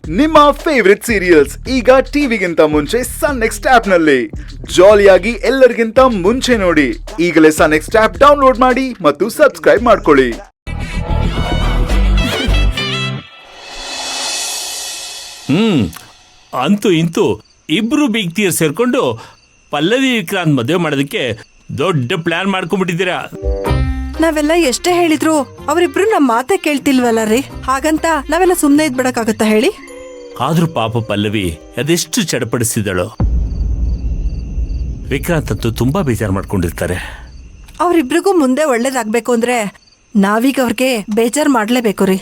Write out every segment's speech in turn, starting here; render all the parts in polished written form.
ನಿಮ್ಮ favourite serials ಈಗ ಟಿವಿಗಿಂತ ಮುಂಚೆ ಸನ್ ನೆಕ್ಸ್ಟ್ ಆಪ್ ನಲ್ಲಿ ಜಾಲಿಯಾಗಿ ಎಲ್ಲರಿಗಿಂತ ಮುಂಚೆ ನೋಡಿ. ಈಗಲೇ ಸನ್ ನೆಕ್ಸ್ಟ್ ಆಪ್ ಡೌನ್ಲೋಡ್ ಮಾಡಿ ಮತ್ತು ಸಬ್ಸ್ಕ್ರೈಬ್ ಮಾಡ್ಕೊಳ್ಳಿ. ಅಂತೂ ಇಂತೂ ಇಬ್ರು ಬೀಗ್ತಿಯರ್ ಸೇರ್ಕೊಂಡು ಪಲ್ಲವಿ ವಿಕ್ರಾಂತ್ ಮದುವೆ ಮಾಡೋದಕ್ಕೆ ದೊಡ್ಡ ಪ್ಲಾನ್ ಮಾಡ್ಕೊಂಡ್ಬಿಟ್ಟಿದ್ದೀರಾ. ನಾವೆಲ್ಲ ಎಷ್ಟೇ ಹೇಳಿದ್ರು ಅವರಿಬ್ರು ನಮ್ಮ ಮಾತೆ ಕೇಳ್ತಿಲ್ವಲ್ಲ ರೀ. ಹಾಗಂತ ನಾವೆಲ್ಲ ಸುಮ್ನೆ ಇದ್ಬಿಡಕ್ಕಾಗತ್ತಾ ಹೇಳಿ? ಆದ್ರೂ ಪಾಪ ಪಲ್ಲವಿ ಅದೆಷ್ಟು ಚಡಪಡಿಸಿದಳು. ವಿಕ್ರಾಂತ್ ಅಂತೂ ತುಂಬಾ ಬೇಜಾರು ಮಾಡ್ಕೊಂಡಿರ್ತಾರೆ. ಅವರಿಬ್ರಿಗೂ ಮುಂದೆ ಒಳ್ಳೇದಾಗ್ಬೇಕು ಅಂದ್ರೆ ನಾವೀಗ ಅವ್ರಿಗೆ ಬೇಜಾರು ಮಾಡ್ಲೇಬೇಕು ರೀ.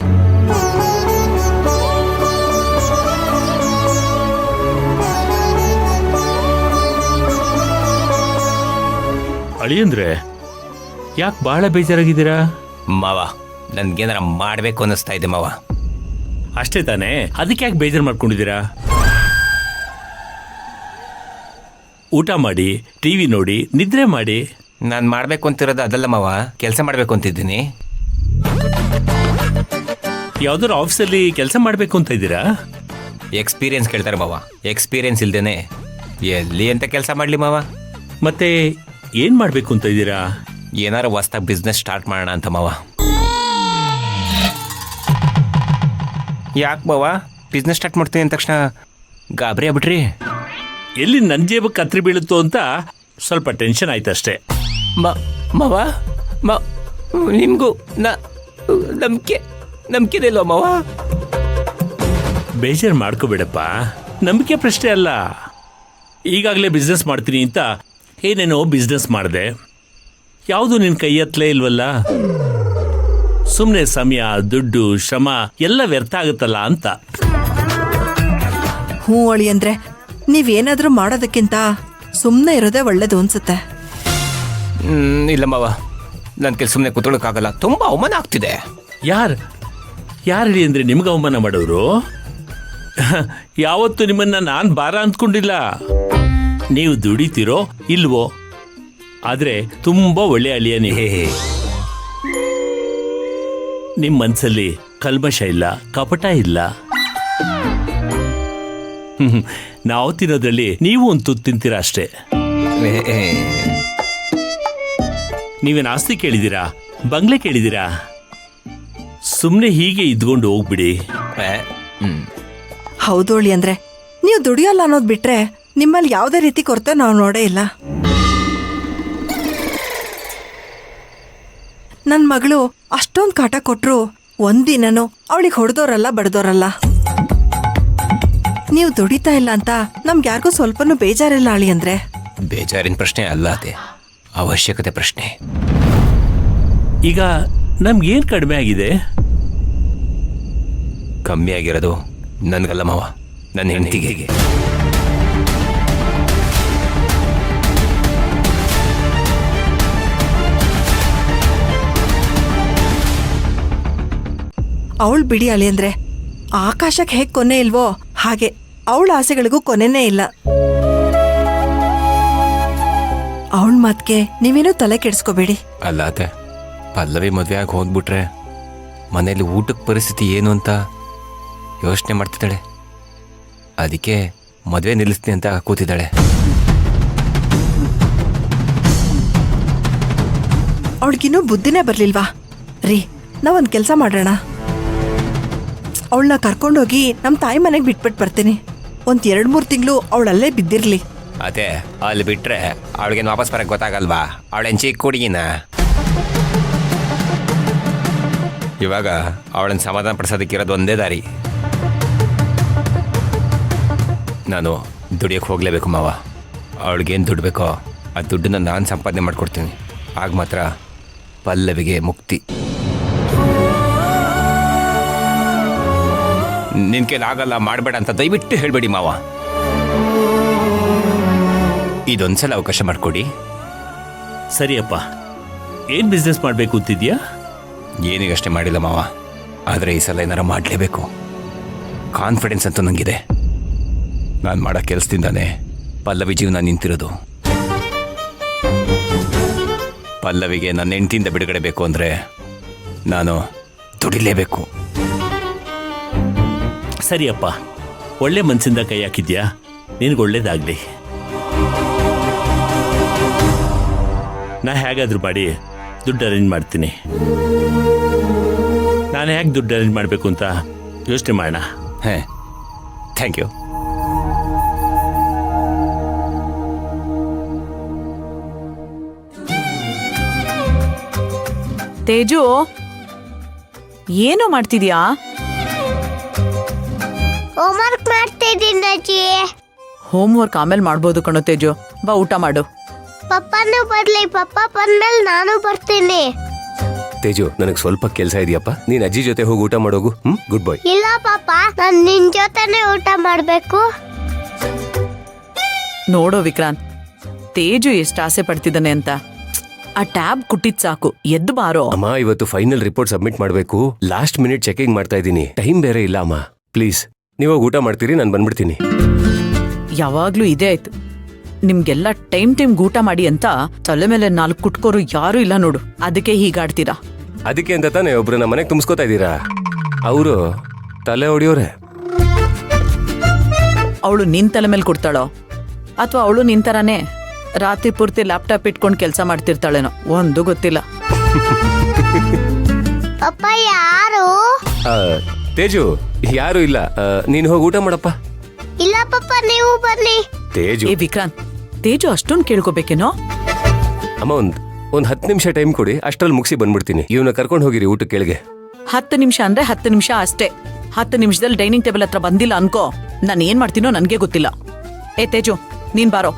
ಅಳಿಯಂದ್ರೆ ಯಾಕೆ ಬಹಳ ಬೇಜಾರಾಗಿದ್ದೀರಾ? ಮಾವ, ನನ್ಗೇನಾರ ಮಾಡ್ಬೇಕು ಅನ್ನಿಸ್ತಾ ಇದೆ ಮಾವ. ಅಷ್ಟೇ ತಾನೇ, ಅದಕ್ಕೆ ಯಾಕೆ ಬೇಜಾರು ಮಾಡ್ಕೊಂಡಿದ್ದೀರಾ? ಊಟ ಮಾಡಿ, ಟಿವಿ ನೋಡಿ, ನಿದ್ರೆ ಮಾಡಿ. ನಾನು ಮಾಡ್ಬೇಕು ಅಂತಿರೋದು ಅದಲ್ಲ ಮಾವ, ಕೆಲಸ ಮಾಡ್ಬೇಕು ಅಂತಿದ್ದೀನಿ. ಯಾವ್ದಾದ್ರು ಆಫೀಸಲ್ಲಿ ಕೆಲಸ ಮಾಡ್ಬೇಕು ಅಂತ ಇದ್ದೀರಾ? ಎಕ್ಸ್ಪೀರಿಯನ್ಸ್ ಕೇಳ್ತಾರೆ ಮಾವ. ಎಕ್ಸ್ಪೀರಿಯನ್ಸ್ ಇಲ್ದೇನೆ ಎಲ್ಲಿ ಅಂತ ಕೆಲಸ ಮಾಡ್ಲಿ ಮಾವ. ಮತ್ತೆ ಏನ್ ಮಾಡ್ಬೇಕು ಅಂತ ಇದ್ದೀರಾ? ಏನಾರು ಹೊಸ್ದಾಗಿ ಬಿಸ್ನೆಸ್ ಸ್ಟಾರ್ಟ್ ಮಾಡೋಣ ಅಂತ ಮಾವ. ಯಾಕೆ ಮಾವ, ಬಿಸ್ನೆಸ್ ಸ್ಟಾರ್ಟ್ ಮಾಡ್ತೀನಿ ಅಂದ ತಕ್ಷಣ ಗಾಬರಿ ಆಗ್ಬಿಟ್ರಿ? ಎಲ್ಲಿ ನನ್ನ ಜೇಬಕ್ಕೆ ಕತ್ರಿ ಬೀಳುತ್ತೋ ಅಂತ ಸ್ವಲ್ಪ ಟೆನ್ಷನ್ ಆಯ್ತಷ್ಟೇ. ಮಾವ, ನಿಮಗೂ ನಂಬಿಕೆ ಇಲ್ವಾ ಮಾವ? ಬೇಜಾರು ಮಾಡ್ಕೋಬೇಡಪ್ಪ, ನಂಬಿಕೆ ಪ್ರಶ್ನೆ ಅಲ್ಲ. ಈಗಾಗಲೇ ಬಿಸ್ನೆಸ್ ಮಾಡ್ತೀನಿ ಅಂತ ಏನೇನೋ ಬಿಸ್ನೆಸ್ ಮಾಡಿದೆ, ಯಾವುದು ನಿನ್ನ ಕೈ ಹತ್ತಲೇ ಇಲ್ವಲ್ಲ. ಸುಮ್ಮನೆ ಸಮಯ, ದುಡ್ಡು, ಶ್ರಮ ಎಲ್ಲ ವ್ಯರ್ಥ ಆಗುತ್ತಲ್ಲ ಅಂತ. ಹ್ಞೂ ಅಳಿ ಅಂದ್ರೆ ನೀವೇನಾದ್ರೂ ಮಾಡೋದಕ್ಕಿಂತ ಸುಮ್ಮನೆ ಇರೋದೇ ಒಳ್ಳೇದು ಅನ್ಸುತ್ತೆ. ಇಲ್ಲ ಮಾವ, ನನ್ನ ಕೆಲ ಸುಮ್ಮನೆ ಕೂತ್ಕೊಳ್ಳೋಕ್ಕಾಗಲ್ಲ, ತುಂಬ ಅವಮಾನ ಆಗ್ತಿದೆ. ಯಾರು ಹೇಳಿ ಅಂದರೆ ನಿಮ್ಗೆ ಅವಮಾನ ಮಾಡೋರು? ಯಾವತ್ತು ನಿಮ್ಮನ್ನ ನಾನು ಭಾರ ಅಂದ್ಕೊಂಡಿಲ್ಲ. ನೀವು ದುಡಿತೀರೋ ಇಲ್ವೋ, ಆದರೆ ತುಂಬ ಒಳ್ಳೆ ಅಳಿಯ ನೀವು. ನಿಮ್ಮ ಮನಸ್ಸಲ್ಲಿ ಕಲ್ಮಶ ಇಲ್ಲ, ಕಪಟ ಇಲ್ಲ. ನಾವು ತಿನ್ನೋದ್ರಲ್ಲಿ ನೀವು ಒಂದು ತುತ್ತು ತಿಂತೀರಾ ಅಷ್ಟೇ. ನೀವೇನು ಆಸ್ತಿ ಕೇಳಿದ್ದೀರಾ? ಬಂಗ್ಲೆ ಕೇಳಿದ್ದೀರಾ? ಸುಮ್ಮನೆ ಹೀಗೆ ಇದ್ಕೊಂಡು ಹೋಗ್ಬಿಡಿ. ಹೌದೋಳಿ ಅಂದ್ರೆ ನೀವು ದುಡಿಯೋಲ್ಲ ಅನ್ನೋದು ಬಿಟ್ರೆ ನಿಮ್ಮಲ್ಲಿ ಯಾವುದೇ ರೀತಿ ಕೊರತೆ ನಾವು ನೋಡೇ ಇಲ್ಲ. ನನ್ನ ಮಗಳು ಅಷ್ಟೊಂದು ಕಾಟ ಕೊಟ್ರು ಒಂದಿನನೂ ಅವಳಿಗೆ ಹೊಡೆದೋರಲ್ಲ, ಬಡ್ದೋರಲ್ಲ. ನೀವು ದುಡಿತಾ ಇಲ್ಲ ಅಂತ ನಮ್ಗೆ ಯಾರಿಗೂ ಸ್ವಲ್ಪನೂ ಬೇಜಾರಿಲ್ಲ ಅಳಿ ಅಂದ್ರೆ. ಬೇಜಾರಿನ ಪ್ರಶ್ನೆ ಅಲ್ಲ, ಅದೇ ಅವಶ್ಯಕತೆ ಪ್ರಶ್ನೆ. ಈಗ ನಮ್ಗೇನು ಕಡಿಮೆ ಆಗಿದೆ? ಕಮ್ಮಿ ಆಗಿರೋದು ನನಗಲ್ಲ ಮಾವ, ನನ್ನ ಹೆಂಡತಿಗೆ. ಅವಳು ಬಿಡಿ ಅಳಿ ಅಂದ್ರೆ ಆಕಾಶಕ್ಕೆ ಹೇಗೆ ಕೊನೆ ಇಲ್ವೋ ಹಾಗೆ ಅವಳ ಆಸೆಗಳಿಗೂ ಕೊನೆನೇ ಇಲ್ಲ. ಅವಳ ಮಾತ್ಗೆ ನೀವೇನೂ ತಲೆ ಕೆಡಿಸ್ಕೋಬೇಡಿ. ಅಲ್ಲ ಅತ್ತೆ, ಪಲ್ಲವಿ ಮದುವೆ ಆಗಿ ಹೋಗ್ಬಿಟ್ರೆ ಮನೇಲಿ ಊಟಕ್ಕೆ ಪರಿಸ್ಥಿತಿ ಏನು ಅಂತ ಯೋಚನೆ ಮಾಡ್ತಿದ್ದಾಳೆ. ಅದಕ್ಕೆ ಮದುವೆ ನಿಲ್ಲಿಸ್ತೀನಿ ಅಂತ ಕೂತಿದ್ದಾಳೆ. ಅವಳಿಗಿನ್ನೂ ಬುದ್ಧಿನೇ ಬರ್ಲಿಲ್ವಾ ರೀ? ನಾವೊಂದು ಕೆಲಸ ಮಾಡೋಣ, ಅವಳನ್ನ ಕರ್ಕೊಂಡೋಗಿ ನಮ್ಮ ತಾಯಿ ಮನೆಗೆ ಬಿಟ್ಬಿಟ್ಟು ಬರ್ತೀನಿ. ಒಂದು 2-3 ತಿಂಗಳು ಅವಳಲ್ಲೇ ಬಿದ್ದಿರ್ಲಿ. ಅದೇ ಅಲ್ಲಿ ಬಿಟ್ರೆ ಅವಳಿಗೇನು ವಾಪಸ್ ಬರಕ್ಕೆ ಗೊತ್ತಾಗಲ್ವಾ? ಅವಳೇನು ಚಿಕ್ಕ ಹುಡುಗಿನ. ಇವಾಗ ಅವಳನ್ನು ಸಮಾಧಾನ ಪಡಿಸೋದಕ್ಕಿರೋದು ಒಂದೇ ದಾರಿ. ನಾನು ದುಡಿಯೋಕ್ಕೆ ಹೋಗಲೇಬೇಕು ಮಾವ. ಅವಳಿಗೇನು ದುಡ್ಡು ಬೇಕೋ ಆ ದುಡ್ಡನ್ನು ನಾನು ಸಂಪಾದನೆ ಮಾಡಿಕೊಡ್ತೀನಿ. ಆಗ ಮಾತ್ರ ಪಲ್ಲವಿಗೆ ಮುಕ್ತಿ. ನಿನ್ನ ಕೈಲಿ ಆಗಲ್ಲ, ಮಾಡಬೇಡ ಅಂತ ದಯವಿಟ್ಟು ಹೇಳಬೇಡಿ ಮಾವ. ಇದೊಂದ್ಸಲ ಅವಕಾಶ ಮಾಡಿಕೊಡಿ. ಸರಿಯಪ್ಪ, ಏನು ಬಿಸ್ನೆಸ್ ಮಾಡಬೇಕು ಅಂತಿದ್ಯಾ? ಏನೀಗಷ್ಟೇ ಮಾಡಿಲ್ಲ ಮಾವ, ಆದರೆ ಈ ಸಲ ಏನಾರ ಮಾಡಲೇಬೇಕು. ಕಾನ್ಫಿಡೆನ್ಸ್ ಅಂತೂ ನನಗಿದೆ. ನಾನು ಮಾಡೋ ಕೆಲಸದಿಂದಾನೆ ಪಲ್ಲವಿ ಜೀವನ ನಿಂತಿರೋದು. ಪಲ್ಲವಿಗೆ ನನ್ನ ಹೆಂಡತಿಯಿಂದ ಬಿಡುಗಡೆ ಬೇಕು ಅಂದರೆ ನಾನು ದುಡಿಲೇಬೇಕು. ಸರಿಯಪ್ಪ, ಒಳ್ಳೆ ಮನಸ್ಸಿಂದ ಕೈ ಹಾಕಿದ್ಯಾ, ನಿನಗೆ ಒಳ್ಳೇದಾಗ್ಲಿ. ನಾ ಹೇಗಾದ್ರೂ ಮಾಡಿ ದುಡ್ಡು ಅರೇಂಜ್ ಮಾಡ್ತೀನಿ. ನಾನು ಹೇಗೆ ದುಡ್ಡು ಅರೇಂಜ್ ಮಾಡಬೇಕು ಅಂತ ಯೋಚನೆ ಮಾಡೋಣ. ಹೇ, ಥ್ಯಾಂಕ್ ಯು. ತೇಜು, ಏನು ಮಾಡ್ತಿದ್ಯಾ? ಹೋಮ್ವರ್ಕ್ ಮಾಡ್ತಿದ್ದೀನಿ ಅಜ್ಜಿ. ಹೋಮ್ವರ್ಕ್ ಆಮೇಲೆ ಮಾಡ್ಬೋದು ಕಣೋ ತೇಜು. ಬಾ ಊಟ ಮಾಡು. ಪಪ್ಪನೂ ಬರ್ಲಿ, ಪಪ್ಪ ಬಂದ್ಮೇಲೆ ನಾನು ಬರ್ತೀನಿ. ತೇಜು, ನನಗೆ ಸ್ವಲ್ಪ ಕೆಲಸ ಇದೆಯಪ್ಪ, ನೀನ್ ಅಜ್ಜಿ ಜೊತೆ ಹೋಗಿ ಊಟ ಮಾಡೋಗು. ಗುಡ್ ಬಾಯ್. ಇಲ್ಲ ಪಾಪ, ನಾನು ನಿನ್ ಜೊತೆನೆ ಊಟ ಮಾಡ್ಬೇಕು. ನೋಡೋ ವಿಕ್ರಾಂತ್, ತೇಜು ಎಷ್ಟು ಆಸೆ ಪಡ್ತಿದ್ದಾನೆ ಅಂತ. ಆ ಟ್ಯಾಬ್ ಕುಟ್ಟಿದ್ ಸಾಕು, ಎದ್ದು ಬಾರೋ. ಅಮ್ಮ, ಇವತ್ತು ಫೈನಲ್ ರಿಪೋರ್ಟ್ ಸಬ್ಮಿಟ್ ಮಾಡಬೇಕು. ಲಾಸ್ಟ್ ಮಿನಿಟ್ ಚೆಕಿಂಗ್ ಮಾಡ್ತಾ ಇದ್ದೀನಿ. ಟೈಮ್ ಬೇರೆ ಇಲ್ಲ ಅಮ್ಮ. ಪ್ಲೀಸ್ ನೀವಾಗ ಊಟ ಮಾಡ್ತೀರಿ, ನಾನು ಬಂದ್ಬಿಡ್ತೀನಿ. ಯಾವಾಗ್ಲೂ ಇದೇ ಆಯ್ತು. ನಿಮ್ಗೆಲ್ಲ ಟೈಮ್ ಊಟ ಮಾಡಿ ಅಂತ ತಲೆ ಮೇಲೆ 4 ಕುಟ್ಕೋರು ಯಾರು ಇಲ್ಲ ನೋಡು. ಅದಕ್ಕೆ ಹೀಗಾಡ್ತೀರಾ. ಅದಕ್ಕೆ ಅಂತ ತಾನೇ ಒಬ್ರನ್ನ ಮನೆಗೆ ತುಂಬಿಸ್ಕೋತಾ ಇದ್ದೀರಾ. ಅವರು ತಲೆ ಹೊಡಿಯೋರೆ. ಅವಳು ನಿನ್ ತಲೆ ಮೇಲೆ ಕೊಡ್ತಾಳೋ ಅಥವಾ ಅವಳು ನಿನ್ ತರಾನೇ ರಾತ್ರಿ ಪೂರ್ತಿ ಲ್ಯಾಪ್ಟಾಪ್ ಇಟ್ಕೊಂಡು ಕೆಲಸ ಮಾಡ್ತಿರ್ತಾಳೇನೋ, ಒಂದು ಗೊತ್ತಿಲ್ಲ. ಪಪ್ಪ ಯಾರು? ತೇಜು, ಯಾರು ಇಲ್ಲ. ನೀನು ಹೋಗಿ ಊಟ ಮಾಡಪ್ಪ. ಇಲ್ಲ ಪಪ್ಪ, ನೀವು ಬನ್ನಿ. ತೇಜು. ಏ ವಿಕ್ರಾಂತ್, ತೇಜು ಅಷ್ಟೊಂದು ಕೇಳ್ಕೋಬೇಕೇನೋ? ಅಮ್ಮ, ಒಂದ್ 10 ನಿಮಿಷ ಟೈಮ್ ಕೊಡಿ, ಅಷ್ಟ್ರಲ್ಲಿ ಮುಗಿಸಿ ಬಂದ್ಬಿಡ್ತೀನಿ. ಇವನ್ನ ಕರ್ಕೊಂಡು ಹೋಗಿರಿ ಊಟ ಕೆಳಗೆ. 10 ನಿಮಿಷ ಅಂದ್ರೆ 10 ನಿಮಿಷ ಅಷ್ಟೇ. 10 ನಿಮಿಷದಲ್ಲಿ ಡೈನಿಂಗ್ ಟೇಬಲ್ ಹತ್ರ ಬಂದಿಲ್ಲ ಅನ್ಕೋ, ನಾನು ಏನ್ ಮಾಡ್ತೀನೋ ನನ್ಗೆ ಗೊತ್ತಿಲ್ಲ. ಏ ತೇಜು, ನೀನ್ ಬಾರೋ.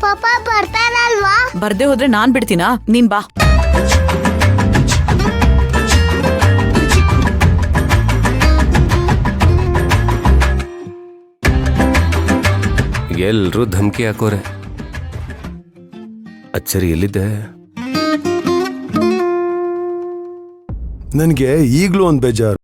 ಪಪ್ಪ ಬರ್ತಾರಲ್ವಾ? ಬರ್ದೇ ಹೋದ್ರೆ ನಾನ್ ಬಿಡ್ತೀನಾ? ನೀನ್ ಬಾ. ಎಲ್ರೂ ಧಮಕಿ ಹಾಕೋರೆ. ಅಚ್ಚರಿ ಎಲ್ಲಿದ್ದೆ? ನನಗೆ ಈಗಲೂ ಒಂದು ಬೇಜಾರು.